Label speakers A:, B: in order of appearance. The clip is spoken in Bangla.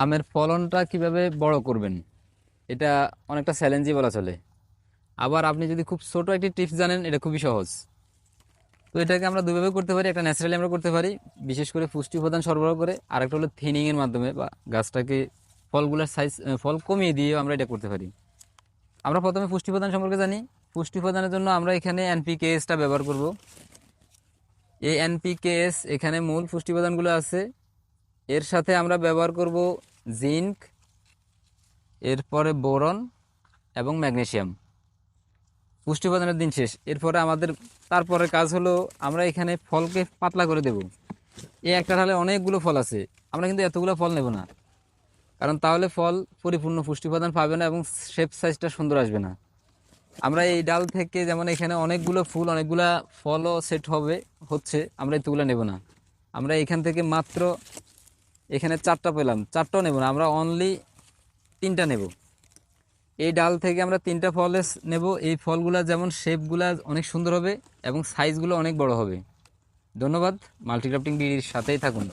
A: আমের ফলনটা কিভাবে বড় করবেন, এটা অনেকটা চ্যালেঞ্জই বলা চলে। আবার আপনি যদি খুব ছোট একটি টিপস জানেন, এটা খুবই সহজ। তো এটাকে আমরা দুইভাবে করতে পারি, একটা ন্যাচারালি আমরা করতে পারি, বিশেষ করে পুষ্টি উপাদান সরবরাহ করে, আর একটা হলো থিনিং এর মাধ্যমে বা গাছটাকে ফলগুলোর সাইজ ফল কমিয়ে দিয়ে আমরা এটা করতে পারি। আমরা প্রথমে পুষ্টি উপাদান সম্পর্কে জানি। পুষ্টি উপাদানের জন্য আমরা এখানে এনপিকেএসটা ব্যবহার করব। এই এনপিকেএস এখানে মূল পুষ্টি উপাদানগুলো আছে। এর সাথে আমরা ব্যবহার করব জিঙ্ক, এরপরে বোরন এবং ম্যাগনেসিয়াম। পুষ্টি উপাদানের দিন শেষ, এরপরে আমাদের তারপরে কাজ হলো আমরা এখানে ফলকে পাতলা করে দেব। এই একটা ঢালে অনেকগুলো ফল আছে, আমরা কিন্তু এতগুলো ফল নেব না, কারণ তাহলে ফল পরিপূর্ণ পুষ্টি উপাদান পাবে না এবং শেপ সাইজটা সুন্দর আসবে না। আমরা এই ডাল থেকে যেমন এখানে অনেকগুলো ফুল অনেকগুলা ফলও সেট হবে, হচ্ছে, আমরা এতগুলো নেব না। আমরা এখান থেকে মাত্র এখানে চারটা পেলাম, চারটাও নেব না, আমরা অনলি তিনটা নেব। এই ডাল থেকে আমরা তিনটা ফল নেব। এই ফলগুলা যেমন শেপগুলা অনেক সুন্দর হবে এবং সাইজগুলো অনেক বড় হবে। ধন্যবাদ। মাল্টিক্রাফটিং বিডির সাথেই থাকুন।